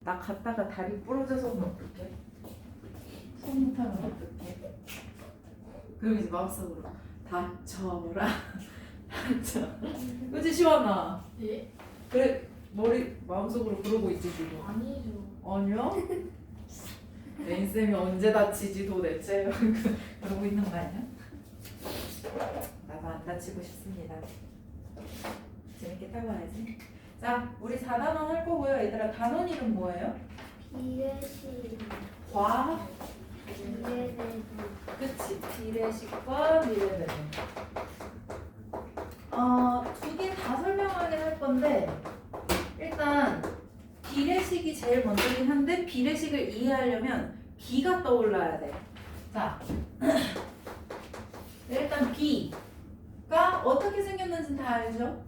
나 갔다가 다리 부러져서 오면 어떡해? 손 못하면 어떡해? 그럼 이제 마음속으로 다쳐라 다쳐. 그치 시원아? 예? 그래 머리 마음속으로 그러고 있지 지금. 아니죠. 아니야? 레인쌤이 언제 다치지 도대체? 그러고 있는 거 아니야? 나도 안 다치고 싶습니다. 재밌게 따라와야지. 자, 우리 4단원 할 거고요. 얘들아, 단원 이름 뭐예요? 비례식 과, 비례대도 그치. 비례식과 미래배분. 두 개 다 설명하긴 할 건데 일단 비례식이 제일 먼저긴 한데 비례식을 이해하려면 비가 떠올라야 돼. 자, 일단 비가 어떻게 생겼는지 다 알죠?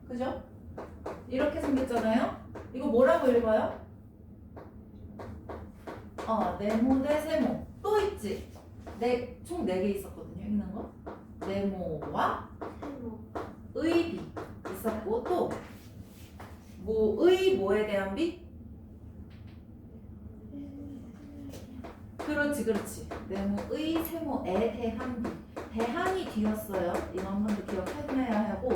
그죠? 이렇게 생겼잖아요? 이거 뭐라고 읽어요? 네모 대 세모. 또 있지? 총 4개 있었거든요. 읽는 거. 네모와 세모 의비 있었고 또 뭐에 대한 비? 그렇지. 네모의 세모에 대한 비. 대한이 뒤였어요. 이거 한 번 더 기억해놔야 하고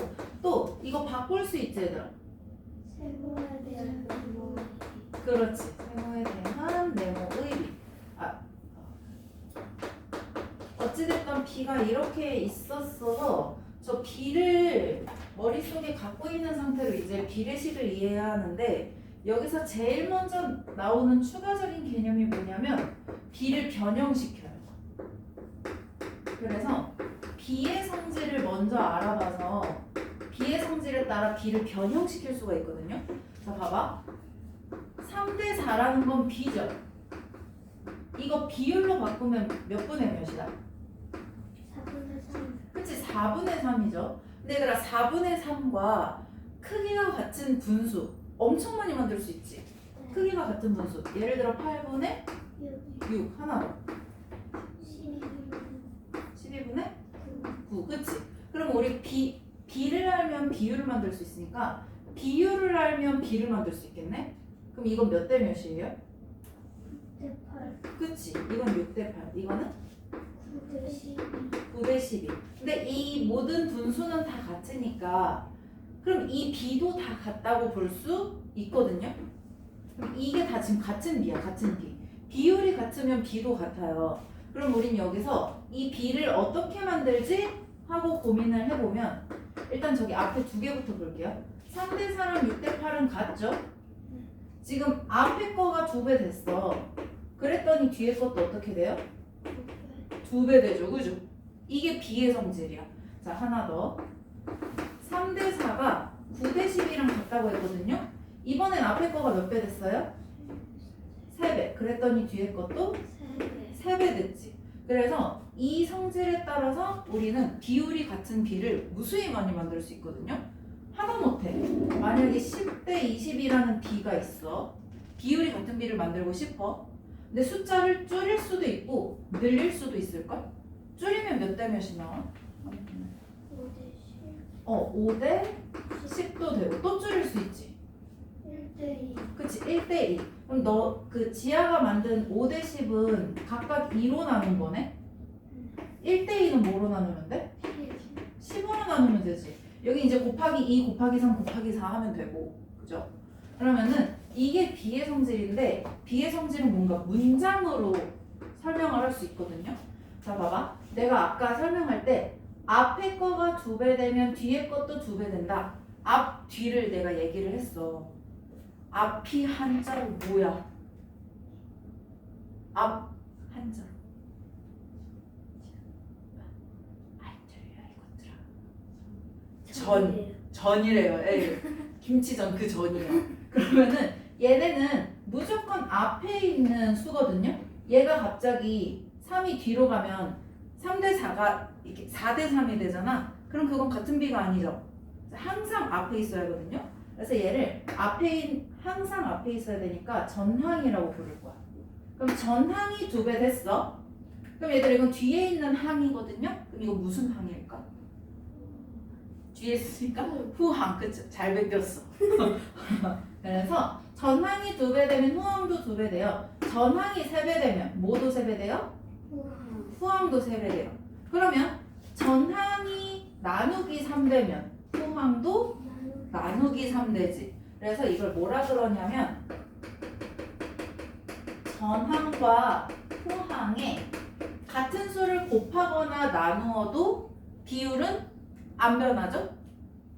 또 이거 바꿀 수 있지 얘들아. 세모에 대한 세모 그렇지. 세모에 대한 네모의 비. 어찌됐건 비가 이렇게 있었어서 저 비를 머릿속에 갖고 있는 상태로 이제 비례식을 이해해야 하는데 여기서 제일 먼저 나오는 추가적인 개념이 뭐냐면 비를 변형시켜요. 그래서 비의 성질을 먼저 알아봐서 비의 성질에 따라 비를 변형시킬 수가 있거든요. 자 봐봐. 3대 4라는 건 비죠. 이거 비율로 바꾸면 몇 분의 몇이다? 4분의 3 그치 4분의 3이죠. 근데 얘들아 4분의 3과 크기가 같은 분수 엄청 많이 만들 수 있지. 크기가 같은 분수 예를 들어 8분의 6 하나 더 12분의 9 그치? 그럼 우리 비를 알면 비율을 만들 수 있으니까 비율을 알면 비를 만들 수 있겠네? 그럼 이건 몇 대 몇이에요? 6대 8 그치? 이건 6대 8 이거는 9대 12 9대 12 근데 이 모든 분수는 다 같으니까 그럼 이 비도 다 같다고 볼 수 있거든요. 그럼 이게 다 지금 같은 비야. 같은 비. 비율이 같으면 비도 같아요. 그럼 우린 여기서 이 비를 어떻게 만들지? 하고 고민을 해보면 일단 저기 앞에 2개부터 볼게요. 3대 4랑 6대 8은 같죠? 지금 앞에 거가 2배 됐어. 그랬더니 뒤에 것도 어떻게 돼요? 2배 되죠. 그죠? 이게 비의 성질이야. 자, 하나 더. 3대 4가 9대 12랑 같다고 했거든요. 이번엔 앞에 거가 몇 배 됐어요? 3배. 그랬더니 뒤에 것도 3배 됐지. 그래서 이 성질에 따라서 우리는 비율이 같은 비를 무수히 많이 만들 수 있거든요. 하다못해 만약에 10대 20이라는 비가 있어. 비율이 같은 비를 만들고 싶어. 근데 숫자를 줄일 수도 있고 늘릴 수도 있을걸? 줄이면 몇 대 몇이 나와? 5대 10도 되고 또 줄일 수 있지. 1대 2 그치 1대 2. 그럼 너 그 지아가 만든 5대 10은 각각 2로 나눈 거네? 1대 2는 뭐로 나누면 돼? 10으로 나누면 되지. 여기 이제 곱하기 2 곱하기 3 곱하기 4 하면 되고 그죠? 그러면은 이게 비의 성질인데 비의 성질은 뭔가 문장으로 설명을 할 수 있거든요. 자 봐봐. 내가 아까 설명할 때 앞에 거가 2배 되면 뒤에 것도 2배 된다. 앞 뒤를 내가 얘기를 했어. 앞이 한자로 뭐야? 앞 한자로 아이 들려 이것들아. 전이래요. 에이, 김치전 그 전이에요. 그러면은 얘네는 무조건 앞에 있는 수거든요. 얘가 갑자기 3이 뒤로 가면 3대 4가 이렇게 4대 3이 되잖아. 그럼 그건 같은 비가 아니죠. 항상 앞에 있어야 하거든요. 그래서 얘를 항상 앞에 있어야 되니까 전항이라고 부를 거야. 그럼 전항이 2배 됐어. 그럼 얘들 이건 뒤에 있는 항이거든요. 그럼 이거 무슨 항일까? 뒤에 있으니까 후항. 그치? 잘 베꼈어. 그래서 전항이 2배 되면 후항도 2배 돼요. 전항이 3배 되면 뭐도 3배 돼요? 우와. 후항도 3배 돼요. 그러면 전항이 나누기 3되면 후항도 나누기 3되지. 그래서 이걸 뭐라 그러냐면 전항과 후항에 같은 수를 곱하거나 나누어도 비율은 안 변하죠?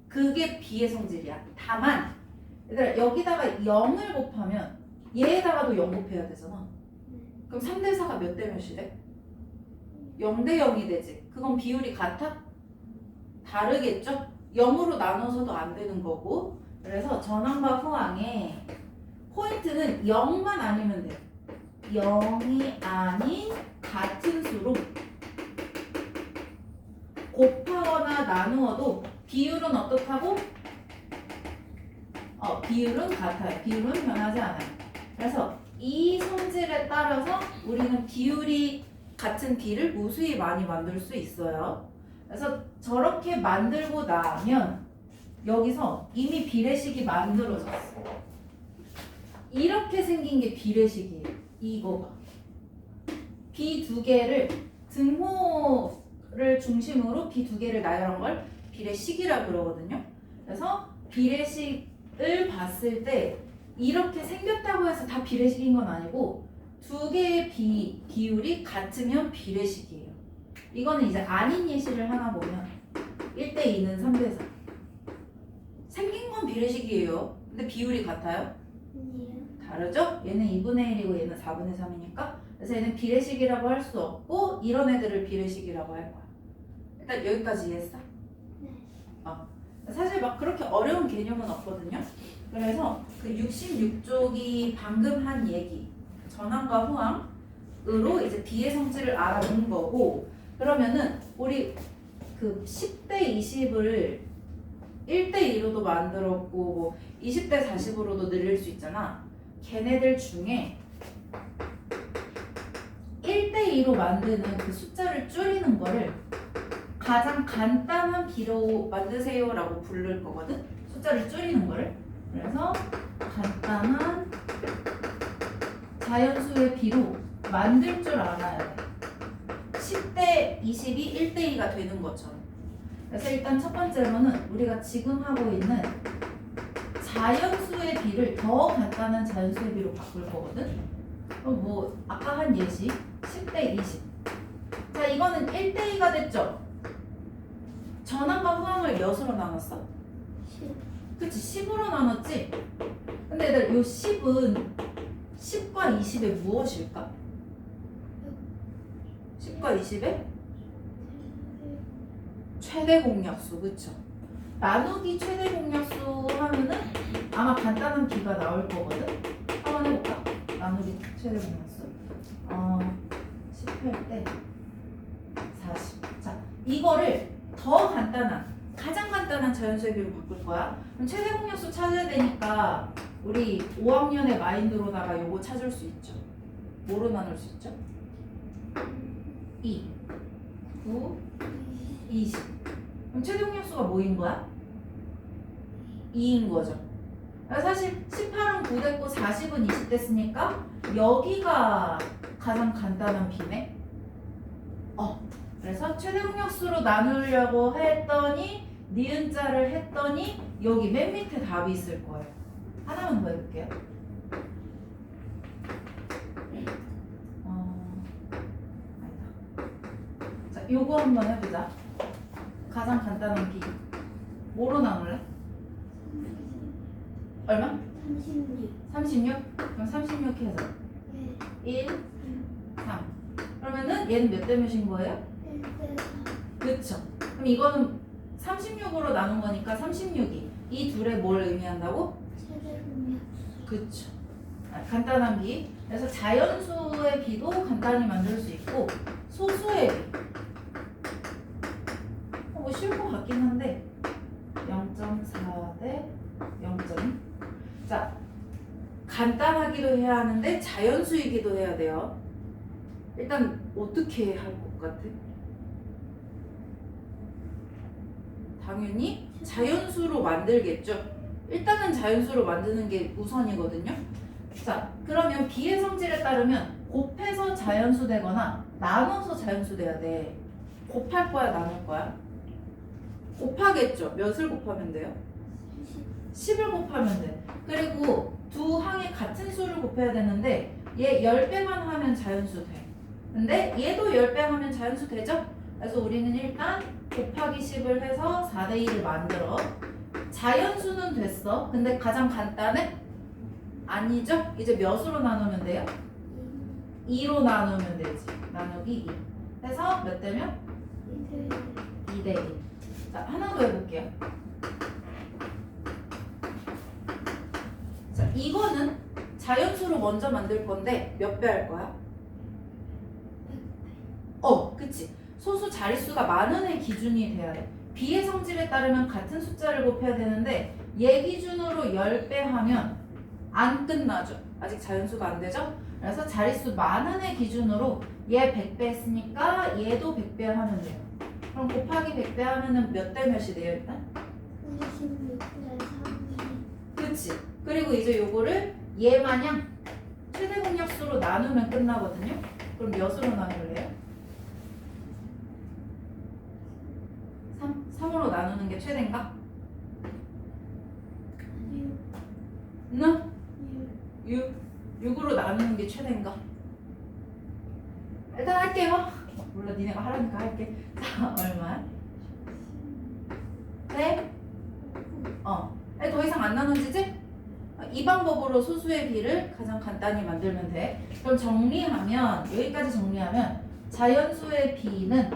그게 비의 성질이야. 다만 얘들아 여기다가 0을 곱하면 얘에다가도 0 곱해야 되잖아. 그럼 3대 4가 몇 대 몇이 돼? 0대 0이 되지. 그건 비율이 같아? 다르겠죠? 0으로 나눠서도 안 되는 거고. 그래서 전항과 후항에 포인트는 0만 아니면 돼. 0이 아닌 같은 수로 곱하거나 나누어도 비율은 어떻다고? 비율은 같아요. 비율은 변하지 않아요. 그래서 이 성질에 따라서 우리는 비율이 같은 비를 무수히 많이 만들 수 있어요. 그래서 저렇게 만들고 나면 여기서 이미 비례식이 만들어졌어. 이렇게 생긴 게 비례식이에요. 이거가. 비 2개를 등호를 중심으로 비 2개를 나열한 걸 비례식이라고 그러거든요. 그래서 비례식을 봤을 때 이렇게 생겼다고 해서 다 비례식인 건 아니고 2개의 비율이 같으면 비례식이에요. 이거는 이제 아닌 예시를 하나 보면 1대2는 3대4. 생긴 건 비례식이에요. 근데 비율이 같아요? 아니에요. 다르죠? 얘는 2분의 1이고 얘는 4분의 3이니까. 그래서 얘는 비례식이라고 할 수 없고 이런 애들을 비례식이라고 할 거야. 일단 여기까지 이해했어? 네. 사실 막 그렇게 어려운 개념은 없거든요. 그래서 그 66쪽이 방금 한 얘기 전항과 후항으로 이제 비의 성질을 알아본 거고, 그러면은 우리 그 10대 20을 1대2로도 만들었고 뭐 20대 40으로도 늘릴 수 있잖아. 걔네들 중에 1대2로 만드는 그 숫자를 줄이는 거를 가장 간단한 비로 만드세요라고 부를 거거든. 숫자를 줄이는 거를. 그래서 간단한 자연수의 비로 만들 줄 알아야 돼. 10대 20이 1대2가 되는 것처럼. 그래서 일단 첫 번째로는 우리가 지금 하고 있는 자연수의 비를 더 간단한 자연수의 비로 바꿀 거거든. 그럼 뭐 아까 한 예시 10대 20. 자, 이거는 1대2가 됐죠? 전항과 후항을 몇으로 나눴어? 10. 그치, 10으로 나눴지? 근데 얘들 요 10은 10과 20의 무엇일까? 10과 20의 최대 공약수, 그쵸? 나누기 최대 공약수 하면은 아마 간단한 비가 나올 거거든? 한번 해볼까? 나누기 최대 공약수 18대 40. 자, 이거를 더 간단한, 가장 간단한 자연수의 비로 바꿀 거야. 그럼 최대 공약수 찾아야 되니까 우리 5학년의 마인드로다가 요거 찾을 수 있죠. 뭐로 나눌 수 있죠? 2, 9, 20. 그럼 최대 공약수가 뭐인 거야? 2인 거죠. 사실 18은 9 됐고 40은 20 됐으니까 여기가 가장 간단한 비네. 그래서 최대 공약수로 나누려고 했더니 니은자를 했더니 여기 맨 밑에 답이 있을 거예요. 하나만 더 해볼게요. 아니다. 자, 요거 한번 해보자. 가장 간단한 비. 뭐로 나눌래? 얼마? 36. 36? 그럼 36 해서 네. 1, 3. 그러면은 얘는 몇 대 몇인 거예요? 1대 4. 그쵸. 그럼 이거는 36으로 나눈 거니까 36이 이 둘의 뭘 의미한다고? 최대 공약수. 그쵸. 간단한 비. 그래서 자연수의 비도 간단히 만들 수 있고 소수의 비. 뭐 쉬울 것 같긴 한데 0.4 대 0.2. 자, 간단하기도 해야 하는데 자연수이기도 해야 돼요. 일단 어떻게 할 것 같아? 당연히 자연수로 만들겠죠. 일단은 자연수로 만드는 게 우선이거든요. 자, 그러면 B의 성질에 따르면 곱해서 자연수 되거나 나눠서 자연수 돼야 돼. 곱할 거야, 나눌 거야? 곱하겠죠. 몇을 곱하면 돼요? 10을 곱하면 돼. 그리고 두 항이 같은 수를 곱해야 되는데 얘 10배만 하면 자연수 돼. 근데 얘도 10배 하면 자연수 되죠? 그래서 우리는 일단 곱하기 10을 해서 4대 2를 만들어. 자연수는 됐어. 근데 가장 간단해? 아니죠? 이제 몇으로 나누면 돼요? 2로 나누면 되지. 나누기 2. 해서 몇 대면? 2대 1. 자, 하나 더 해볼게요. 자, 이거는 자연수로 먼저 만들 건데 몇 배 할 거야? 그치. 소수 자릿수가 많은 애 기준이 돼야 돼. B의 성질에 따르면 같은 숫자를 곱해야 되는데 얘 기준으로 10배 하면 안 끝나죠. 아직 자연수가 안 되죠? 그래서 자릿수 많은 애 기준으로 얘 100배 했으니까 얘도 100배 하면 돼요. 그럼 곱하기 100배 하면은 몇 대 몇이 돼요, 일단? 96대 3. 그치. 그리고 이제 요거를 얘 마냥 최대 공약수로 나누면 끝나거든요. 그럼 몇으로 나눌래요? 3으로 나누는 게 최대인가? 아니요. 응? 6으로 나누는 게 최대인가? 일단 할게요. 몰라, 니네가 하라니까 할게. 자, 얼마? 네? 더 이상 안 나눠지지? 이 방법으로 소수의 비를 가장 간단히 만들면 돼. 그럼 정리하면, 여기까지 정리하면 자연수의 비는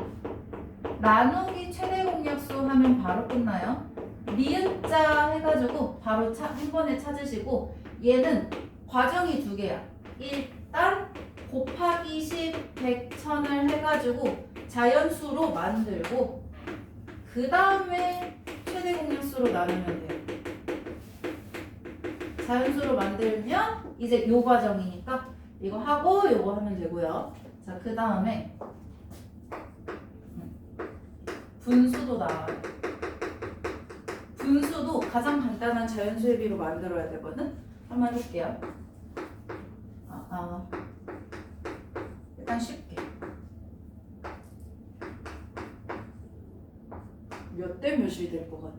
나누기 최대 공약수 하면 바로 끝나요. 니은자 해가지고 바로 한 번에 찾으시고, 얘는 과정이 두 개야. 일단 곱하기 10, 100, 1000을 해가지고 자연수로 만들고 그 다음에 최대 공약수로 나누면 돼요. 자연수로 만들면 이제 요 과정이니까 이거 하고 요거 하면 되고요. 자, 그 다음에 분수도 나와요. 분수도 가장 간단한 자연수의 비로 만들어야 되거든. 한번 해볼게요. 일단 쉽게. 몇 대 몇이 될 것 같아?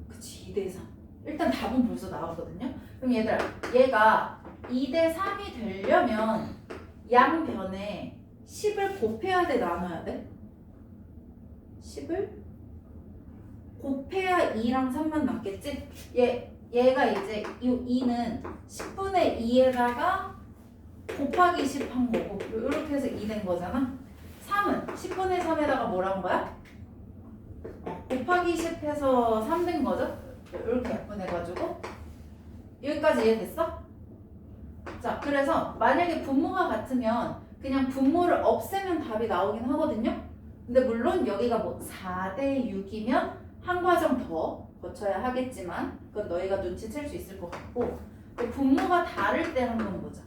그치, 2대 3. 일단 답은 벌써 나왔거든요. 그럼 얘들아, 얘가 2대 3이 되려면 양변에 10을 곱해야 돼, 나눠야 돼? 10을 곱해야 2랑 3만 남겠지? 얘가 이제 이 2는 10분의 2에다가 곱하기 10 한 거고 이렇게 해서 2 된 거잖아. 3은 10분의 3에다가 뭐란 거야? 곱하기 10 해서 3 된 거죠? 이렇게 약분해가지고 여기까지 이해됐어? 자, 그래서 만약에 분모가 같으면 그냥 분모를 없애면 답이 나오긴 하거든요. 근데 물론 여기가 뭐 4대 6이면 한 과정 더 거쳐야 하겠지만 그건 너희가 눈치챌 수 있을 것 같고, 분모가 다를 때 한번 보자.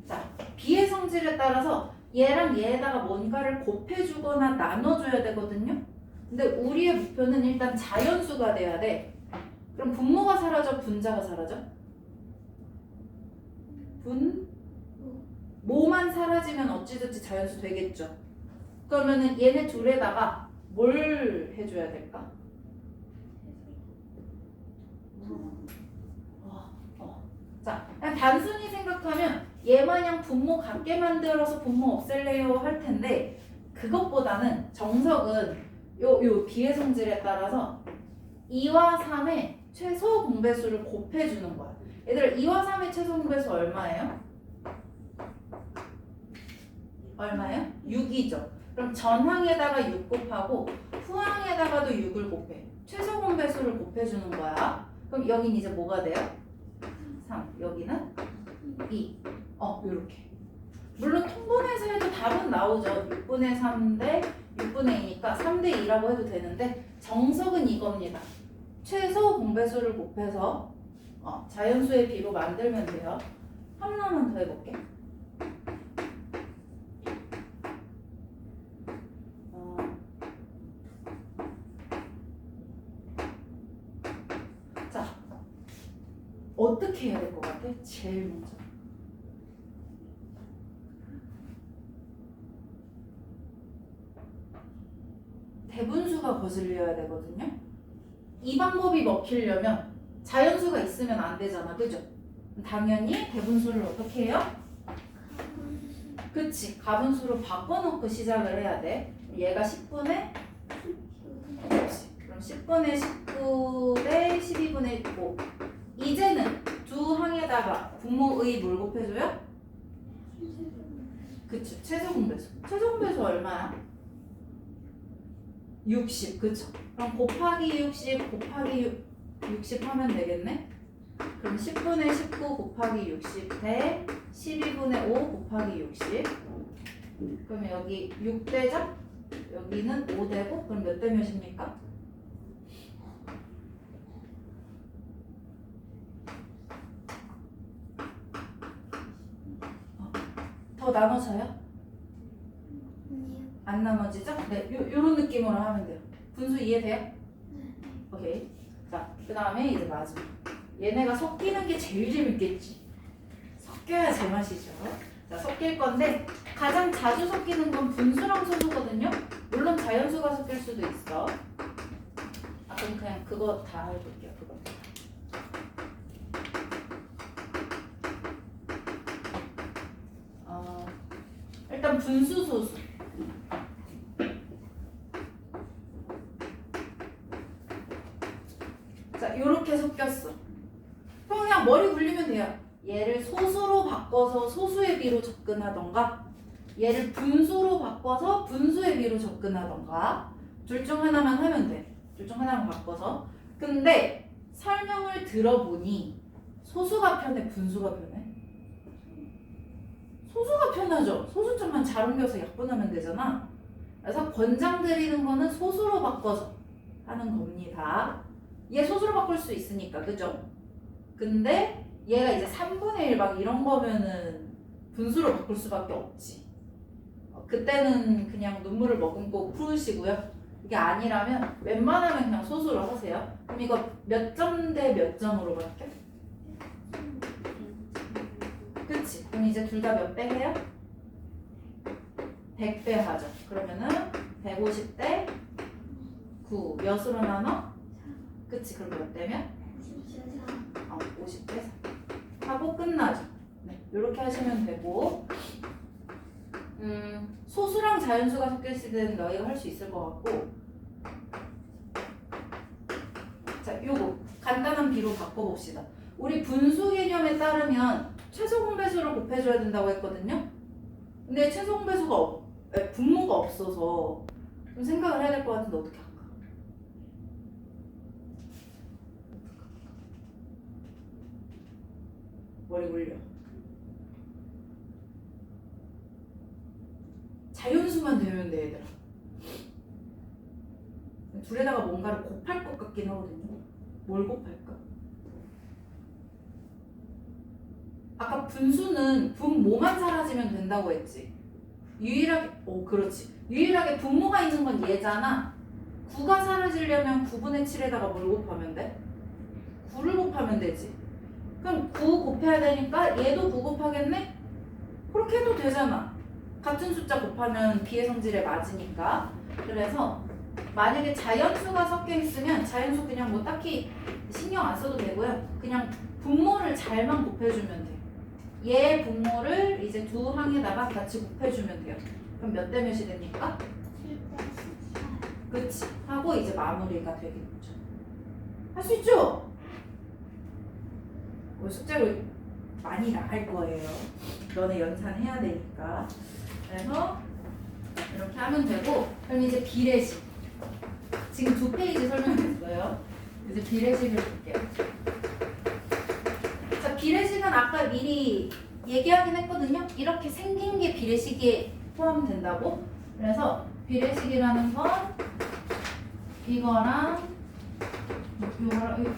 자, B의 성질에 따라서 얘랑 얘에다가 뭔가를 곱해주거나 나눠줘야 되거든요. 근데 우리의 목표는 일단 자연수가 돼야 돼. 그럼 분모가 사라져, 분자가 사라져? 모만 사라지면 어찌됐지 자연수 되겠죠. 그러면은 얘네 둘에다가 뭘 해줘야 될까? 자, 그냥 단순히 생각하면 얘 마냥 분모 같게 만들어서 분모 없앨래요 할 텐데 그것보다는 정석은 요 B의 성질에 따라서 2와 3의 최소 공배수를 곱해주는 거야. 얘들아, 2와 3의 최소 공배수 얼마예요? 얼마예요? 6이죠. 그럼 전항에다가 6 곱하고 후항에다가도 6을 곱해. 최소 공배수를 곱해주는 거야. 그럼 여긴 이제 뭐가 돼요? 3. 여기는 2. 요렇게. 물론 통분해서 해도 답은 나오죠. 6분의 3 대 6분의 2니까 3대 2라고 해도 되는데 정석은 이겁니다. 최소 공배수를 곱해서 자연수의 비로 만들면 돼요. 하나만 더 해볼게. 어떻게 해야 될 것 같아? 제일 먼저. 대분수가 거슬려야 되거든요. 이 방법이 먹히려면 자연수가 있으면 안 되잖아. 그죠? 당연히 대분수를 어떻게 해요? 그치. 가분수로 바꿔놓고 시작을 해야 돼. 얘가 10분의 그렇지. 그럼 10분의 19대 12분의 5. 이제는 두 항에다가 분모의 뭘 곱해줘요? 그쵸. 최소공배수. 최소공배수 얼마야? 60. 그쵸. 그럼 곱하기 60 곱하기 60 하면 되겠네? 그럼 10분의 19 곱하기 60 대 12분의 5 곱하기 60. 그럼 여기 6대죠? 여기는 5대고 그럼 몇 대 몇입니까? 더 나눠져요? 안 나눠지죠? 네, 요런 느낌으로 하면 돼요. 분수 이해돼요? 오케이. 자, 그 다음에 이제 마지막. 얘네가 섞이는 게 제일 재밌겠지. 섞여야 제맛이죠. 자, 섞일 건데 가장 자주 섞이는 건 분수랑 소수거든요. 물론 자연수가 섞일 수도 있어. 아, 그럼 그냥 그거 다 해볼게요. 그거. 일단 분수 소수. 자, 요렇게 섞였어. 그럼 그냥 머리 굴리면 돼요. 얘를 소수로 바꿔서 소수의 비로 접근하던가 얘를 분수로 바꿔서 분수의 비로 접근하던가 둘 중 하나만 하면 돼. 둘 중 하나만 바꿔서. 근데 설명을 들어보니 소수가 편해, 분수가 편해? 소수가 편하죠. 소수점만 잘 옮겨서 약분하면 되잖아. 그래서 권장드리는 거는 소수로 바꿔서 하는 겁니다. 얘 소수로 바꿀 수 있으니까, 그죠? 근데 얘가 이제 3분의 1 막 이런 거면은 분수로 바꿀 수밖에 없지. 그때는 그냥 눈물을 머금고 푸시고요. 이게 아니라면 웬만하면 그냥 소수로 하세요. 그럼 이거 몇 점 대 몇 점으로 갈게? 그치? 그럼 이제 둘 다 몇 배 해요? 100배 하죠. 그러면은 150대 9 몇으로 나눠? 그치? 그럼 몇 대면? 50대 4 하고 끝나죠. 네, 이렇게 하시면 되고 소수랑 자연수가 섞였을 때는 너희가 할 수 있을 것 같고 자, 요거 간단한 비로 바꿔봅시다. 우리 분수 개념에 따르면 최소 공배수를 곱해줘야 된다고 했거든요. 근데 최소 공배수가 분모가 없어서 좀 생각을 해야 될 것 같은데 어떻게 할까? 머리 굴려. 자연수만 되면 돼, 얘들아. 둘에다가 뭔가를 곱할 것 같긴 하거든요. 뭘 곱할까? 아까 분수는 분모만 사라지면 된다고 했지. 유일하게, 그렇지. 유일하게 분모가 있는 건 얘잖아. 9가 사라지려면 9분의 7에다가 뭘 곱하면 돼? 9를 곱하면 되지. 그럼 9 곱해야 되니까 얘도 9 곱하겠네? 그렇게 해도 되잖아. 같은 숫자 곱하면 비의 성질에 맞으니까. 그래서 만약에 자연수가 섞여 있으면 자연수 그냥 뭐 딱히 신경 안 써도 되고요. 그냥 분모를 잘만 곱해주면 돼. 얘 분모를 이제 두 항에다가 같이 곱해주면 돼요. 그럼 몇 대 몇이 됩니까? 그치. 하고 이제 마무리가 되겠죠. 할 수 있죠? 숙제를 많이 나갈 거예요. 너네 연산해야 되니까. 그래서 이렇게 하면 되고 그럼 이제 비례식. 지금 2페이지 설명했어요. 이제 비례식을 볼게요. 자, 비례식은 아까 미리 얘기하긴 했거든요. 이렇게 생긴 게 비례식에 포함된다고. 그래서 비례식이라는 건 이거랑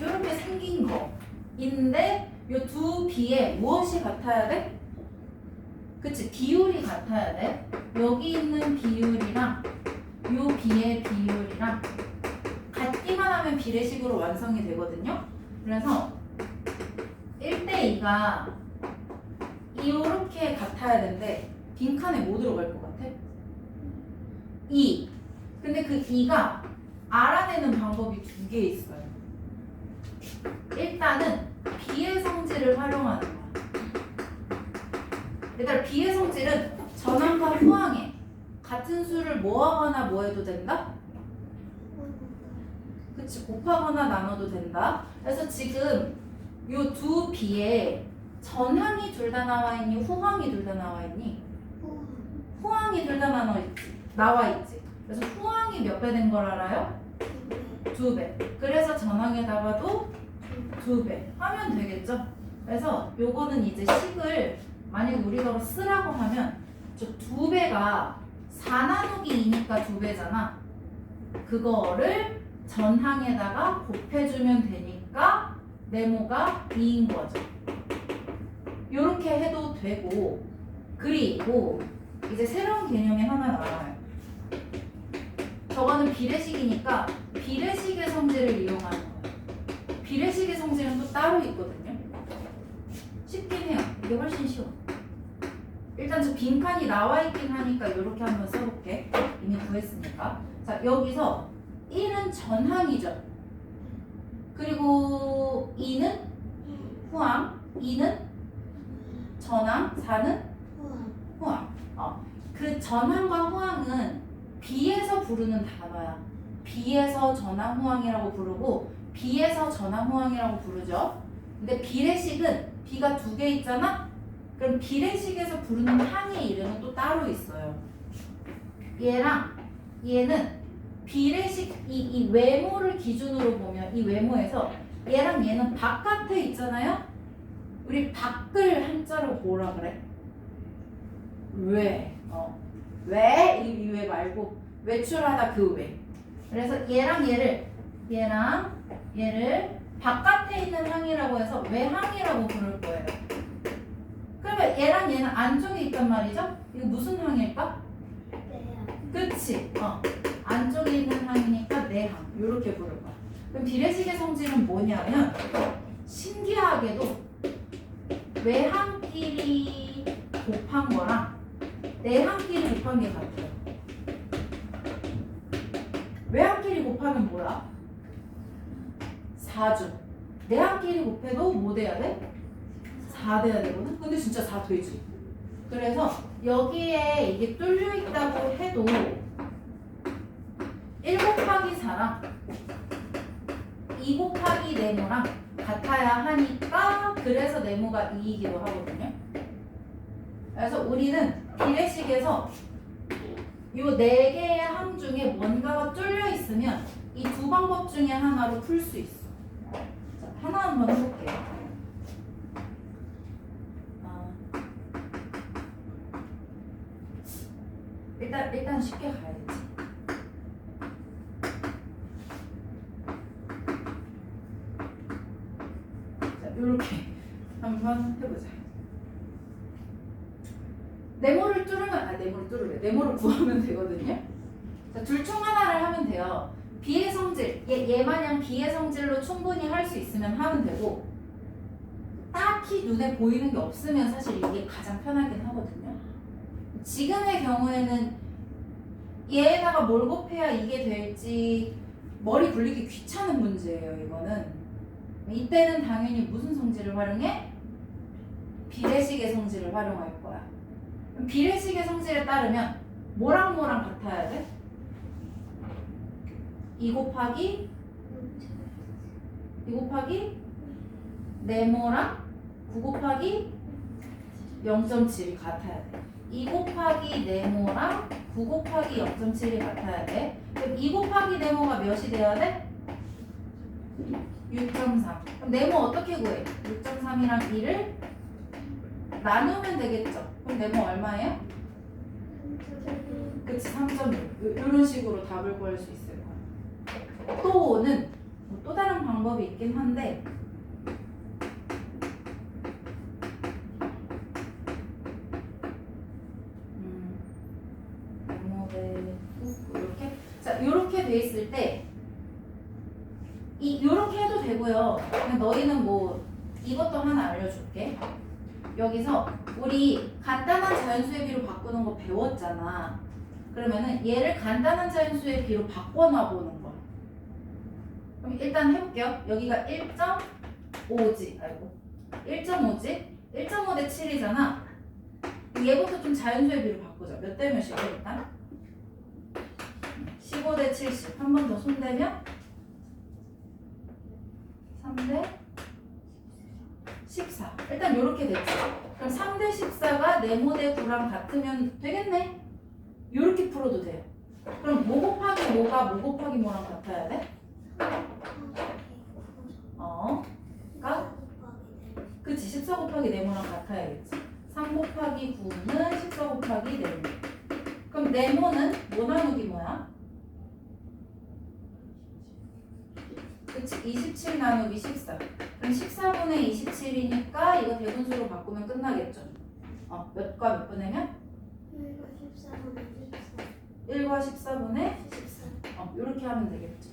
이렇게 생긴 거인데 이 두 비에 무엇이 같아야 돼? 그치? 비율이 같아야 돼. 여기 있는 비율이랑 요 비의 비율이랑 같기만 하면 비례식으로 완성이 되거든요. 그래서 1대2가 이렇게 같아야 되는데 빈칸에 뭐 들어갈 것 같아? 2. 근데 그 2가 알아내는 방법이 두 개 있어요. 일단은 비의 성질을 활용하는 거야. 일단 비의 성질은 전항과 후항에 같은 수를 뭐하거나 뭐해도 된다? 그치, 곱하거나 나눠도 된다. 그래서 지금 요 두 비에 전항이 둘 다 나와 있니? 후항이 둘 다 나와 있니? 후항이 둘 다 나와 있지. 그래서 후항이 몇 배 된 걸 알아요? 2배. 그래서 전항에다가도 2배 하면 되겠죠? 그래서 요거는 이제 식을 만약 우리가 쓰라고 하면 저 2배가 4 나누기 2니까 2배잖아. 그거를 전항에다가 곱해주면 되니까 네모가 2인 거죠. 요렇게 해도 되고, 그리고 이제 새로운 개념이 하나 나와요. 저거는 비례식이니까 비례식의 성질을 이용하는 거예요. 비례식의 성질은 또 따로 있거든요. 쉽긴 해요. 이게 훨씬 쉬워. 일단 저 빈칸이 나와 있긴 하니까 이렇게 한번 써볼게. 이미 구했으니까. 자, 여기서 1은 전항이죠. 그리고 2는 후항, 2는 전항, 4는 후항. 그 전항과 후항은 비에서 부르는 단어야. 비에서 전항 후항이라고 부르고 비에서 전항 후항이라고 부르죠. 근데 비례식은 비가 두 개 있잖아? 그럼 비례식에서 부르는 항의 이름은 또 따로 있어요. 얘랑 얘는 비례식 이 외모를 기준으로 보면 이 외모에서 얘랑 얘는 바깥에 있잖아요? 우리 밖을 한자로 뭐라 그래? 외. 왜? 이 외 말고 외출하다 그 외. 그래서 얘랑 얘를 바깥에 있는 항이라고 해서 외항이라고 부를 거예요. 그러면 얘랑 얘는 안쪽에 있단 말이죠? 이거 무슨 항일까? 그치? 안쪽에 있는 항이니까 내항. 이렇게 부를 거야. 그럼 비례식의 성질은 뭐냐면 신기하게도 외항끼리 곱한 거랑 내항끼리 곱한 게 같아요. 외항끼리 곱하면 뭐야? 4죠. 내항끼리 곱해도 뭐 돼야 돼? 4 돼야 되거든? 근데 진짜 4 되지. 그래서 여기에 이게 뚫려 있다고 해도 1 곱하기 4랑 2 곱하기 네모랑 같아야 하니까 그래서 네모가 2이기도 하거든요. 그래서 우리는 비례식에서 이 4개의 항 중에 뭔가가 뚫려 있으면 이 두 방법 중에 하나로 풀 수 있어. 자, 하나 한번 해볼게요. 일단 쉽게 가야겠지. 자, 요렇게 한번 해보자. 네모를 네모를 구하면 되거든요. 자, 둘 중 하나를 하면 돼요. 비의 성질, 얘 마냥 비의 성질로 충분히 할 수 있으면 하면 되고, 딱히 눈에 보이는 게 없으면 사실 이게 가장 편하긴 하거든요. 지금의 경우에는 얘에다가 뭘 곱해야 이게 될지 머리 굴리기 귀찮은 문제예요. 이거는 이때는 당연히 무슨 성질을 활용해? 비례식의 성질을 활용할 거야. 그럼 비례식의 성질에 따르면 뭐랑 뭐랑 같아야 돼? 2 곱하기 네모랑 9 곱하기 0.7이 같아야 돼. 2 곱하기 네모랑 9 곱하기 0.7이 같아야 돼. 그럼 2 곱하기 네모가 몇이 돼야 돼? 6.3. 그럼 네모 어떻게 구해? 6.3이랑 2를 나누면 되겠죠. 그럼 네모 얼마예요? 그치, 3.1. 이런 식으로 답을 구할 수 있을 거야. 또는 또 다른 방법이 있긴 한데, 이렇게. 자, 이렇게 돼 있을 때, 이렇게 해도 되고요. 그냥 너희는 뭐 이것도 하나 알려줄게. 여기서 우리 간단한 자연수의 비로 바꾸는 거 배웠잖아. 그러면은 얘를 간단한 자연수의 비로 바꿔놔 보는 거야. 그럼 일단 해볼게요. 여기가 1.5지. 아이고. 1.5지? 1.5 대 7이잖아. 얘부터 좀 자연수의 비로 바꾸자. 몇 대 몇이야 일단? 15 대 70. 한 번 더 손대면 3대 14. 일단 요렇게 됐지. 그럼 3대 14가 네모 대 9랑 같으면 되겠네. 요렇게 풀어도 돼요. 그럼 뭐 곱하기 뭐가 뭐 곱하기 뭐랑 같아야 돼? 그러니까 그치. 14 곱하기 네모랑 같아야겠지. 3 곱하기 9는 14 곱하기 네모. 그럼 네모는 뭐 나누기 뭐야? 그치. 27 나누기 14. 그럼 14분의 27이니까 이거 대분수로 바꾸면 끝나겠죠. 몇과 몇 분의면? 1과 14분의 14. 이렇게 하면 되겠죠.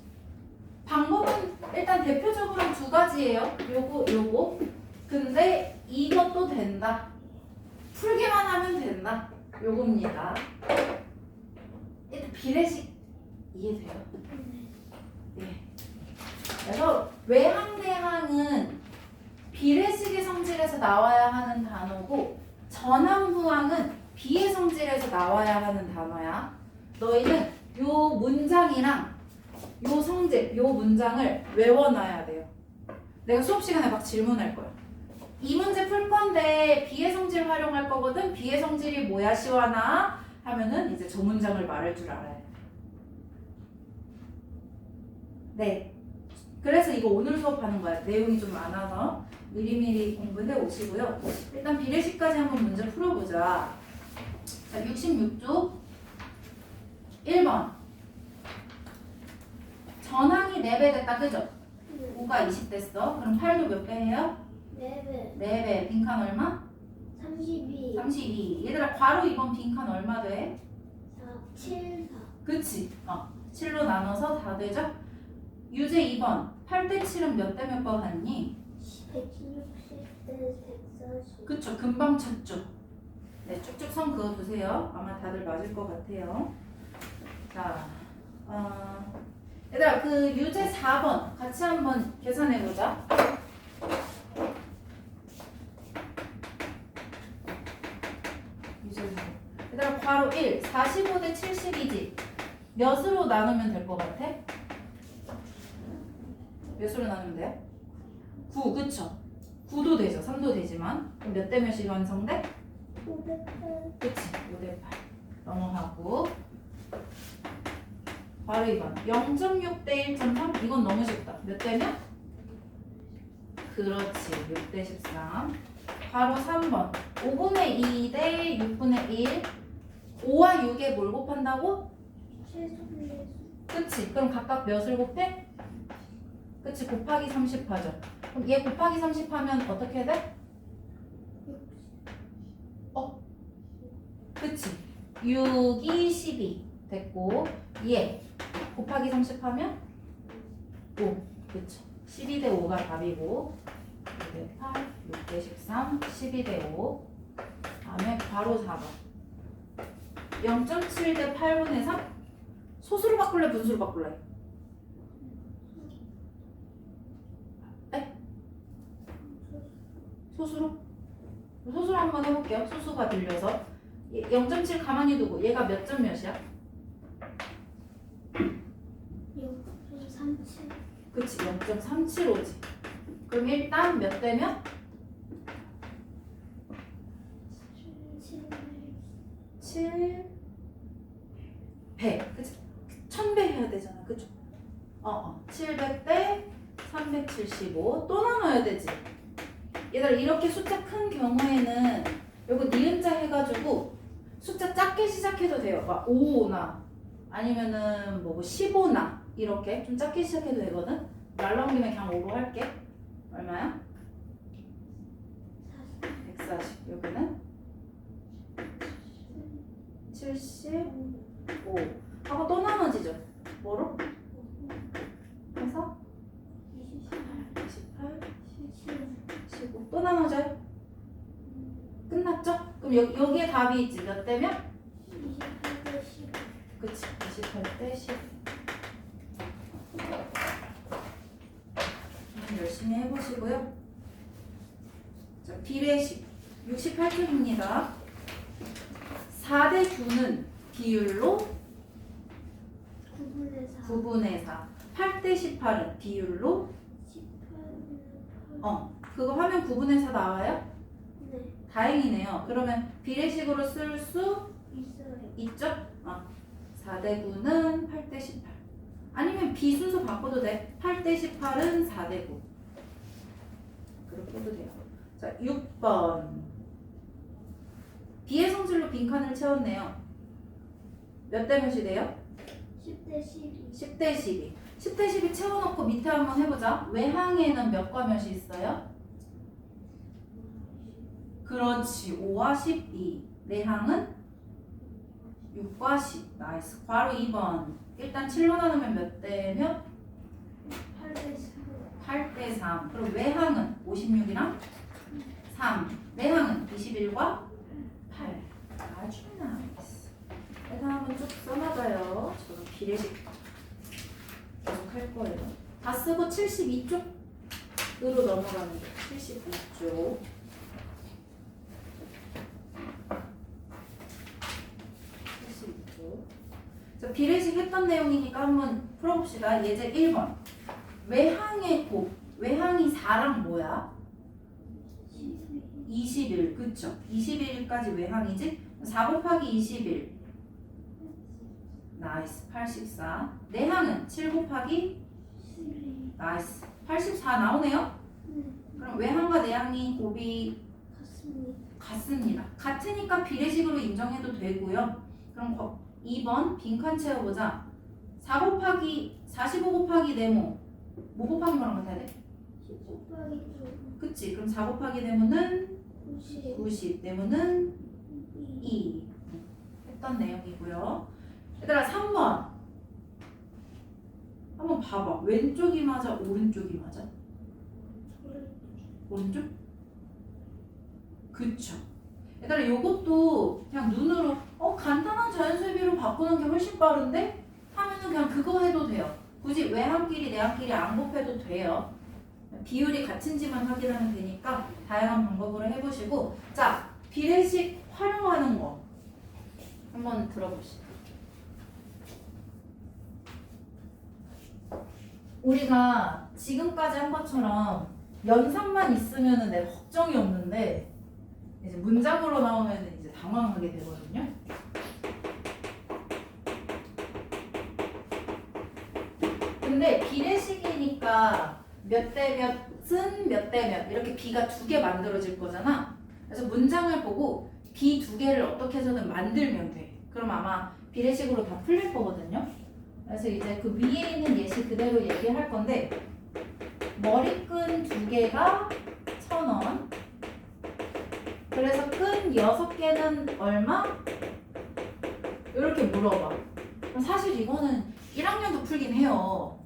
방법은 일단 대표적으로 두 가지예요. 요거. 근데 이것도 된다. 풀기만 하면 된다. 요겁니다. 일단 비례식 이해돼요? 네. 그래서 외항내항은 비례식의 성질에서 나와야 하는 단어고 전항후항은 비의 성질에서 나와야 하는 단어야. 너희는 요 문장이랑 요 성질, 요 문장을 외워놔야 돼요. 내가 수업 시간에 막 질문할 거야. 이 문제 풀 건데 비의 성질 활용할 거거든. 비의 성질이 뭐야 시완아? 하면은 이제 저 문장을 말할 줄 알아야 돼. 네. 그래서 이거 오늘 수업하는 거야. 내용이 좀 많아서 미리미리 공부해 오시고요. 일단 비례식까지 한번 문제 풀어보자. 자, 66쪽 1번. 전항이 4배 됐다. 그죠? 5가 20 됐어. 그럼 8도 몇 배 해요? 4배. 4배. 빈칸 얼마? 32. 32. 얘들아 괄호 2번 빈칸 얼마 돼? 7, 4. 그치? 7로 나눠서 다 되죠? 유제 2번. 8대 7은 몇 대 몇 번 같니? 160대 140. 그쵸? 금방 찾죠? 네, 쭉쭉 선 그어두세요. 아마 다들 맞을 것 같아요. 자, 얘들아 그 유제 4번 같이 한번 계산해보자. 유제 4번. 얘들아 괄호 1, 45대 70이지? 몇으로 나누면 될 것 같아? 몇으로 나누면 돼요? 9, 그쵸? 9도 되죠. 3도 되지만. 그럼 몇 대 몇이 완성돼? 508. 그치? 5대 8. 넘어가고. 바로 2번. 0.6 대 1.3? 이건 너무 쉽다. 몇 대면? 그렇지. 6 대 13. 바로 3번. 5분의 2 대 6분의 1. 5와 6에 뭘 곱한다고? 최소비의 그치? 그럼 각각 몇을 곱해? 그치? 곱하기 30 하죠. 그럼 얘 곱하기 30 하면 어떻게 돼? 그치? 6이 12 됐고 얘 곱하기 30 하면 5 그쵸? 12대 5가 답이고 6대 8, 6대 13, 12대 5 다음에 바로 4번 0.7 대 8분의 3 소수로 바꿀래? 분수로 바꿀래? 네? 소수로? 소수로 한번 해볼게요. 소수가 들려서 0.7 가만히 두고 얘가 몇 점 몇이야? 0.37. 그치 0.375지. 그럼 일단 몇 대면? 7 100 그치? 1000배 해야 되잖아 그쵸? 700대 375 또 나눠야 되지. 얘들아 이렇게 숫자 큰 경우에는 요거 니은자 해가지고 숫자 작게 시작해도 돼요. 막 5나 아니면은 뭐 15나 이렇게 좀 작게 시작해도 되거든. 말 나온 김에 그냥 5로 할게. 얼마야? 140. 여기는 75 하고 또 나눠지죠. 뭐로? 해서 28, 17, 끝났죠? 그럼 여기에 답이 있지. 몇 대면? 28대 10. 그치. 28대 10. 열심히 해보시고요. 자, 비례식 68쪽입니다. 4대 9는 비율로 9분의 4. 9분의 4. 8대 18은 비율로 18분의 8. 그거 화면 9분의 4 나와요? 네. 다행이네요. 그러면 비례식으로 쓸 수 있어요. 있죠? 4대 9는 8대 18. 아니면 비순서 바꿔도 돼. 8대 18은 4대 9. 그렇게 해도 돼요. 자, 6번. 비의 성질로 빈칸을 채웠네요. 몇 대 몇이 돼요? 10대 12. 10대 12. 10대 12 채워놓고 밑에 한번 해보자. 외항에는 몇과 몇이 있어요? 그렇지. 5와 12. 내항은 6과 10. 나이스. 괄호 2번. 일단 7로 나누면 몇 대 몇? 8대 3. 8대 3. 그럼 외항은 56이랑 3. 내항은 21과 8. 아주 나이스. 그래서 한번 쭉 써놔봐요. 저는 비례식 계속 할 거예요. 다 쓰고 72쪽으로 넘어가는 거. 72쪽. 72쪽. 자, 비례식 했던 내용이니까 한번 풀어봅시다. 예제 1번. 외항의 곱. 외항이 4랑 뭐야? 21. 그쵸? 21까지 외항이지? 4 곱하기 21. 나이스. 84. 내항은 7 곱하기 12. 나이스. 84 나오네요? 네. 그럼 외항과 내항이 곱이 같습니다. 같습니다. 같으니까 비례식으로 인정해도 되고요. 그럼 2번 빈칸 채워보자. 4 곱하기 45 곱하기 네모. 뭐 곱하기 뭐랑 같아야 돼? 10 곱하기 2. 그치? 그럼 4 곱하기 네모는 90. 90. 네모는 2. 2. 했던 내용이고요. 얘들아 3번. 한번 봐봐. 왼쪽이 맞아? 오른쪽이 맞아? 오른쪽? 그쵸. 얘들아 요것도 그냥 눈으로 간단한 자연수비로 바꾸는 게 훨씬 빠른데? 하면은 그냥 그거 해도 돼요. 굳이 외항끼리 내항끼리 안 곱해도 돼요. 비율이 같은지만 확인하면 되니까 다양한 방법으로 해보시고, 자, 비례식 활용하는 거 한번 들어봅시다. 우리가 지금까지 한 것처럼 연산만 있으면은 내가 걱정이 없는데 이제 문장으로 나오면 이제 당황하게 되거든요. 근데 비례식이니까 몇 대 몇은 몇 대 몇 이렇게 비가 두 개 만들어질 거잖아. 그래서 문장을 보고 비 두 개를 어떻게 해서든 만들면 돼. 그럼 아마 비례식으로 다 풀릴 거거든요. 그래서 이제 그 위에 있는 예시 그대로 얘기할 건데, 머리끈 두 개가 1,000원. 그래서 끈 6개는 얼마? 이렇게 물어봐. 그럼 사실 이거는 1학년도 풀긴 해요.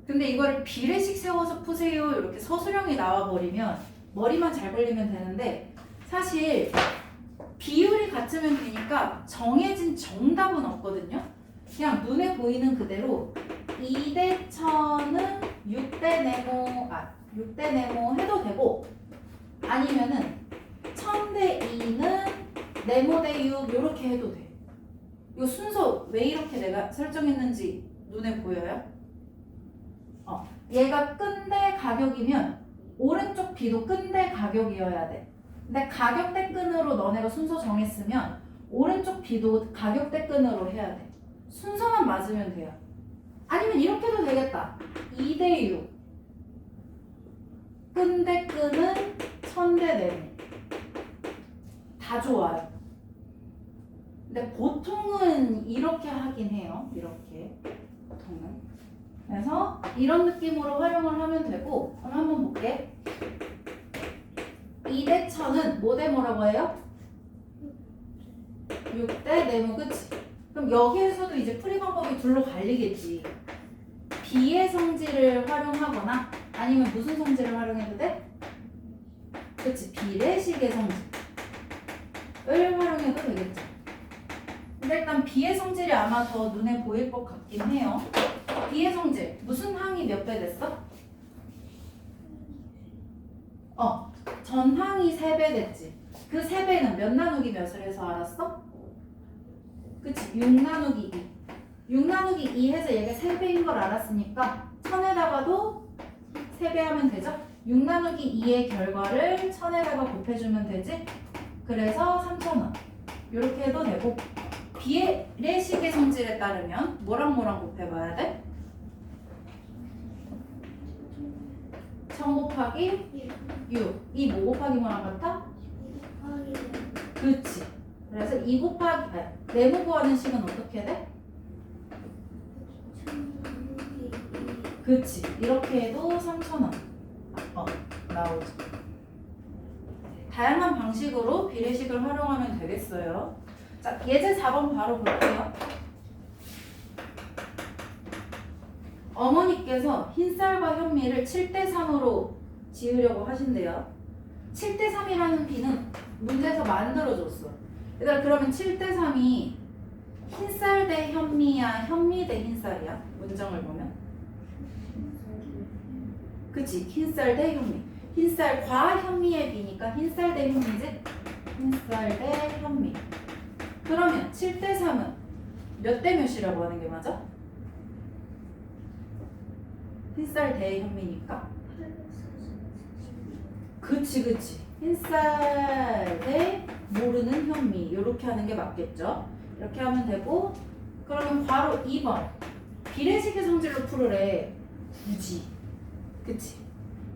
근데 이거를 비례식 세워서 푸세요 이렇게 서술형이 나와버리면 머리만 잘 굴리면 되는데, 사실 비율이 같으면 되니까 정해진 정답은 없거든요. 그냥 눈에 보이는 그대로 2대 1000은 6대 네모 해도 되고, 아니면은 1000대 2는 네모 대 6 이렇게 해도 돼. 이 순서 왜 이렇게 내가 설정했는지 눈에 보여요? 얘가 끈 대 가격이면 오른쪽 비도 끈 대 가격이어야 돼. 근데 가격 대 끈으로 너네가 순서 정했으면 오른쪽 비도 가격 대 끈으로 해야 돼. 순서만 맞으면 돼요. 아니면 이렇게 해도 되겠다. 2대 6. 끈 대 끈은 1000대 네모. 다 좋아요. 근데 보통은 이렇게 하긴 해요. 이렇게. 보통은. 그래서 이런 느낌으로 활용을 하면 되고, 그럼 한번 볼게. 2대 1000은 뭐 대 뭐라고 해요? 6대 네모, 그치? 그럼 여기에서도 이제 풀이 방법이 둘로 갈리겠지. 비의 성질을 활용하거나 아니면 무슨 성질을 활용해도 돼? 그치, 비례식의 성질. 활용해도 되겠죠. 근데 일단 B의 성질이 아마 더 눈에 보일 것 같긴 해요. B의 성질 무슨 항이 몇 배 됐어? 전항이 3배 됐지. 그 3배는 몇 나누기 몇을 해서 알았어? 그치? 6 나누기 2. 6 나누기 2 해서 얘가 3배인 걸 알았으니까 1000에다가도 3배 하면 되죠? 6 나누기 2의 결과를 1000에다가 곱해주면 되지? 그래서 3000원. 이렇게 해도 되고 비례식의 성질에 따르면 뭐랑 뭐랑 곱해봐야 돼? 1000 곱하기 6. 이 뭐 곱하기 뭐랑 같아? 그치. 그래서 2 곱하기 네모 구하는 식은 어떻게 돼? 그치. 이렇게 해도 3000원 나오죠. 다양한 방식으로 비례식을 활용하면 되겠어요. 자, 예제 4번 바로 볼게요. 어머니께서 흰쌀과 현미를 7대3으로 지으려고 하신대요. 7대3이라는 비는 문제에서 만들어줬어. 얘들아, 그러면 7대3이 흰쌀 대 현미야, 현미 대 흰쌀이야? 문장을 보면. 그치? 흰쌀 대 현미. 흰쌀과 현미의 비니까 흰쌀 대 현미지? 흰쌀 대 현미. 그러면 7대3은 몇 대 몇이라고 하는 게 맞아? 흰쌀 대 현미니까. 그치. 흰쌀 대 모르는 현미. 이렇게 하는 게 맞겠죠? 이렇게 하면 되고, 그러면 바로 2번. 비례식의 성질로 풀으래. 굳이. 그치?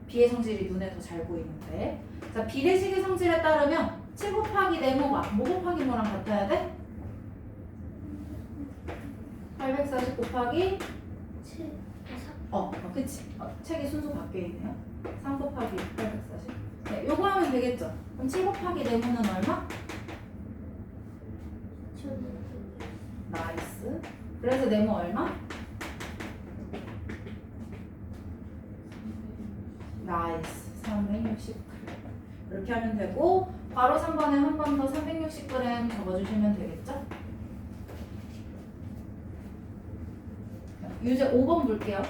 비의 성질이 눈에 더 잘 보이는데. 자, 비례식의 성질에 따르면 7 곱하기 네모가 뭐 곱하기 뭐랑 같아야 돼? 840 곱하기 그치. 책이 순서 바뀌어 있네요. 3 곱하기 840. 네, 요거 하면 되겠죠? 그럼 7 곱하기 네모는 얼마? 나이스. 그래서 네모 얼마? 나이스. 360g. 이렇게 하면 되고, 바로 3번에 한 번 더 360g 적어주시면 되겠죠? 유제 5번 볼게요.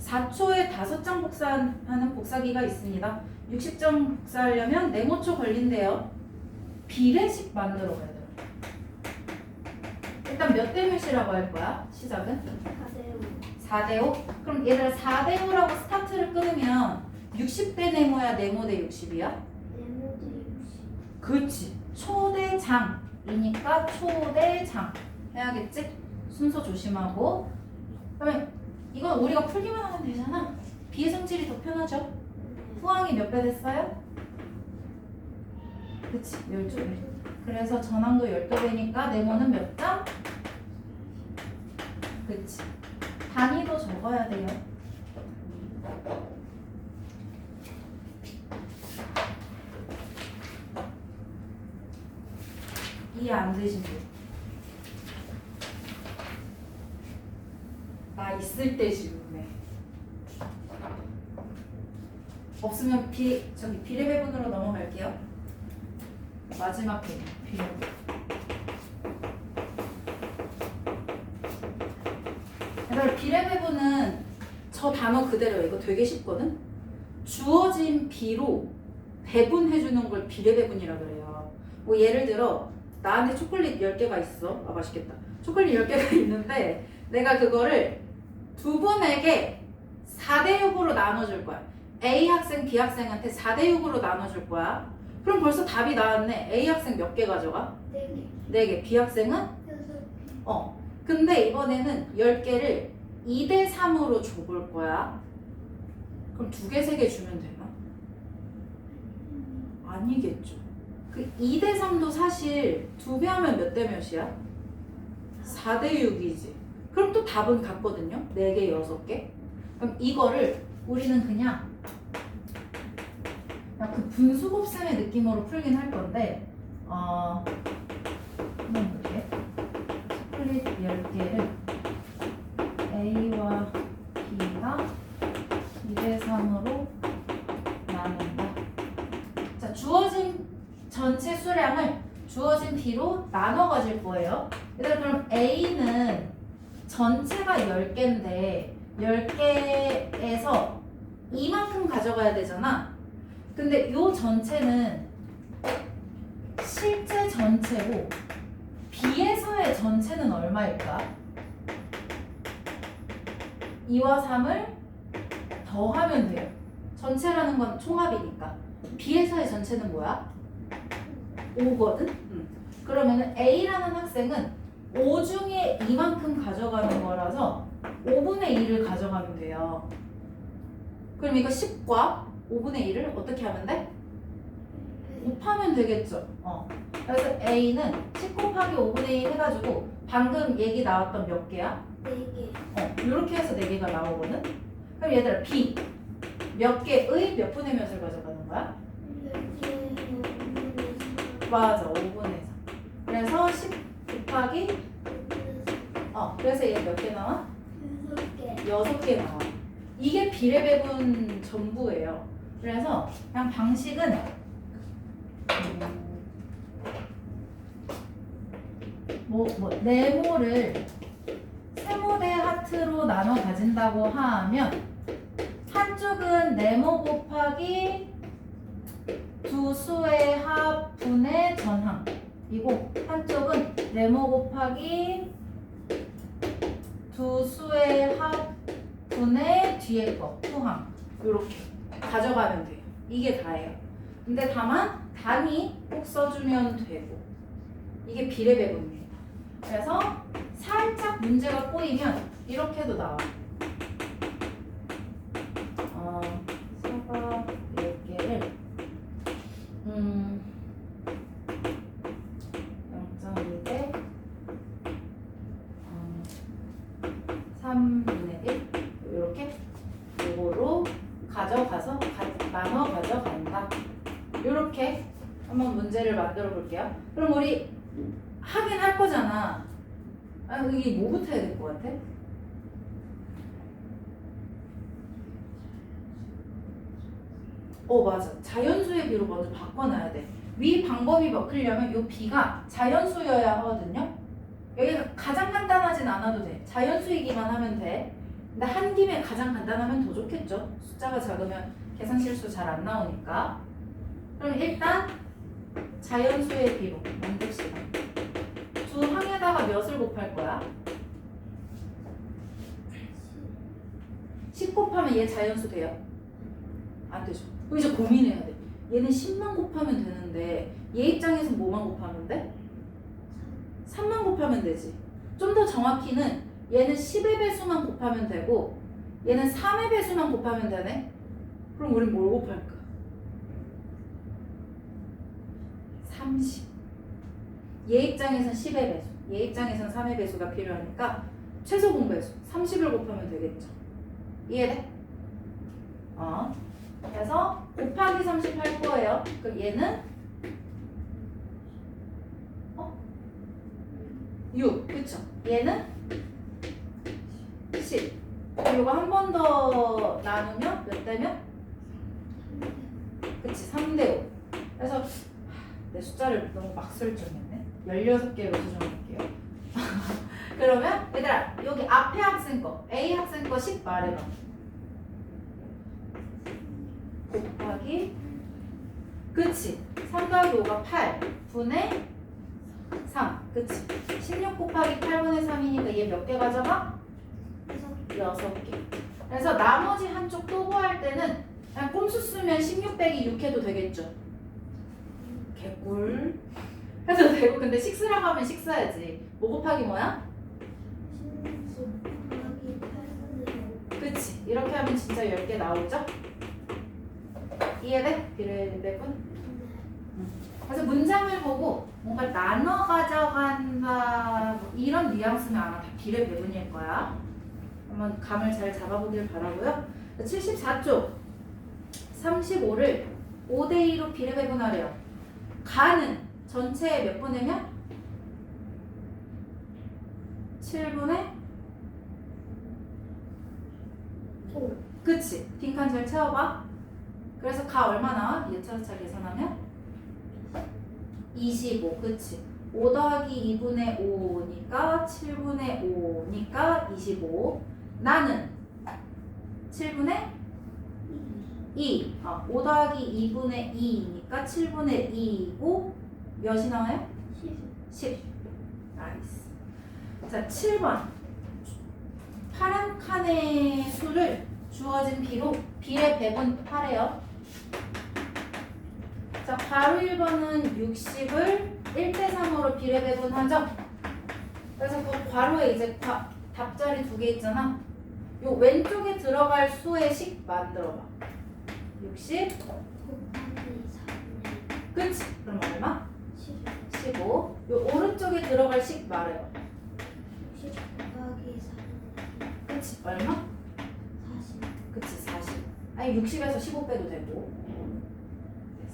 4초에 5장 복사하는 복사기가 있습니다. 60장 복사하려면 네모초 걸린대요. 비례식 만들어 가야 돼요. 일단 몇 대 몇이라고 할 거야? 시작은? 4대5. 그럼 얘들아 4대5라고 스타트를 끊으면 60대 네모야, 네모 대 60이야? 그치. 초대장이니까 초대장 해야겠지? 순서 조심하고. 그러면 이건 우리가 풀기만 하면 되잖아. 비의 성질이 더 편하죠? 후항이 몇 배 됐어요? 그치, 12배. 그래서 전항도 12배니까 네모는 몇 점? 그치. 단위도 적어야 돼요. 이해 안 되신 분? 나 있을 때 질문해. 없으면 비례배분으로 넘어갈게요. 마지막 배 비례배분. 그래서 비례배분은 저 단어 그대로 이거 되게 쉽거든. 주어진 비로 배분해주는 걸 비례배분이라 그래요. 뭐 예를 들어 나한테 초콜릿 10개가 있어. 아 맛있겠다. 초콜릿 10개가 있는데 내가 그거를 두 분에게 4대6으로 나눠줄 거야. A 학생, B 학생한테 4대6으로 나눠줄 거야. 그럼 벌써 답이 나왔네. A 학생 몇 개 가져가? 4개. B 학생은? 근데 이번에는 10개를 2대3으로 줘볼 거야. 그럼 2개, 3개 주면 되나? 아니겠죠. 그 2대3도 사실 2배 하면 몇 대 몇이야? 4대6이지. 그럼 또 답은 같거든요. 4개, 6개. 그럼 이거를 우리는 그냥 그 분수곱셈의 느낌으로 풀긴 할 건데 한번 볼게. 초콜릿 10개를 A와 B가 2대3으로 나눈다. 전체 수량을 주어진 B로 나눠 가질 거예요. 얘들아 그럼 A는 전체가 10개인데 10개에서 이만큼 가져가야 되잖아. 근데 요 전체는 실제 전체고 B에서의 전체는 얼마일까? 2와 3을 더하면 돼요. 전체라는 건 총합이니까. B에서의 전체는 뭐야? 5거든? 그러면 A라는 학생은 5 중에 이만큼 가져가는 거라서 5분의 1을 가져가면 돼요. 그럼 이거 10과 5분의 1을 어떻게 하면 돼? 곱하면 되겠죠. 그래서 A는 10 곱하기 5분의 1 해가지고 방금 얘기 나왔던 몇 개야? 4개. 이렇게 해서 4개가 나오거든? 그럼 얘들아 B 몇 개의 몇 분의 몇을 가져가는 거야? 10개. 맞아, 5분의 4. 그래서 10 곱하기 그래서 얘 몇 개 나와? 6개. 6개 나와. 이게 비례배분 전부예요. 그래서 그냥 방식은 네모를 세모대 하트로 나눠 가진다고 하면 한쪽은 네모 곱하기 두 수의 합분의 전항이고 한쪽은 네모 곱하기 두 수의 합분의 뒤에 거 후항 이렇게 가져가면 돼요. 이게 다예요. 근데 다만 단위 꼭 써주면 되고 이게 비례배분입니다. 그래서 살짝 문제가 꼬이면 이렇게도 나와. 사각 10개를 0.2대 3분의 1 이렇게 요거로 가져가서 나눠 가져간다. 이렇게 한번 문제를 만들어 볼게요. 그럼 우리 하긴 할 거잖아. 이게 뭐부터 해야 될 것 같아? 맞아. 자연수의 B로 먼저 바꿔놔야 돼. 위 방법이 먹히려면 이 B가 자연수여야 하거든요. 여기가 가장 간단하진 않아도 돼. 자연수이기만 하면 돼. 근데 한 김에 가장 간단하면 더 좋겠죠. 숫자가 작으면 계산 실수 잘 안 나오니까. 그럼 일단 자연수의 B로 만듭시다. 두 항에다가 몇을 곱할 거야? 10 곱하면 얘 자연수 돼요? 안 되죠. 그럼 이제 고민해야 돼. 얘는 10만 곱하면 되는데 얘 입장에서 뭐만 곱하면 돼? 3만 곱하면 되지. 좀 더 정확히는 얘는 10의 배수만 곱하면 되고 얘는 3의 배수만 곱하면 되네. 그럼 우린 뭘 곱할까? 30. 얘 입장에선 10의 배수, 얘 입장에선 3의 배수가 필요하니까 최소 공배수 30을 곱하면 되겠죠. 이해돼? 그래서 곱하기 30 할 거예요. 그럼 얘는 6, 그쵸? 얘는 10. 이거 한 번 더 나누면 몇 대면? 그치, 3대 5. 그래서 내 숫자를 너무 막 설정했네. 16개로 수정할게요. 그러면 얘들아 여기 앞에 학생 거 A 학생 거 10 말해봐. 곱하기 그치 3 더하기 5가 8 분의 3 그치 16 곱하기 8분의 3이니까 얘 몇 개 가져가? 6개. 그래서 나머지 한쪽 또 구할 때는 그냥 꼼수 쓰면 16 빼기 6 해도 되겠죠. 개꿀 해도 되고. 근데 식수라고 하면 식수야지. 뭐 곱하기 뭐야? 16 곱하기 8분의 5. 그치 이렇게 하면 진짜 10개 나오죠? 이해돼? 비례배분? 그래서 문장을 보고 뭔가 나눠 가져간다 뭐 이런 뉘앙스는 아마 다 비례배분일 거야. 한번 감을 잘 잡아보길 바라고요. 74쪽 35를 5대2로 비례배분하래요. 가는 전체의 몇 분의 몇? 7분의 5. 그치? 빈칸 잘 채워봐. 그래서 가 얼마 나와? 예차차 계산하면 25, 그치? 5 더하기 2분의 5니까 7분의 5니까 25. 나는 7분의 2. 5 더하기 2분의 2니까 7분의 2이고 몇이 나와요? 10. 나이스. 자, 7번. 파란 칸의 수를 주어진 B로 B의 배분 하래요. 자, 바로 1번은 60을 1대3으로 B의 배분하죠? 그래서 그 괄호에 이제 답자리 2개 있잖아. 요 왼쪽에 들어갈 수의 식 만들어봐. 60. 곱하기 4분의 그치? 그럼 얼마? 15. 15. 요 오른쪽에 들어갈 식 말해요. 60 곱하기 4분의 그치? 얼마? 40. 그치, 40. 아니 60에서 15 빼도 되고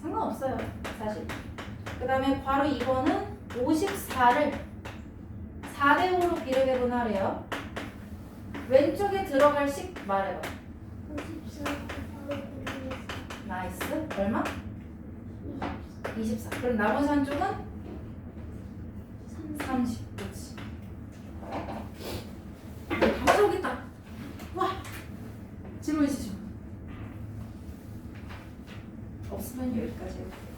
상관없어요 사실. 그 다음에 바로 2번은 54를 4대5로 B를 배분하래요. 왼쪽에 들어갈 식 말해봐. 54 곱하기 4. 나이스. 얼마? 24. 그럼 나머지 한쪽은 30. 그치. 다 저기 있다. 와. 질문 있으시죠? 없으면 여기까지 해볼게요.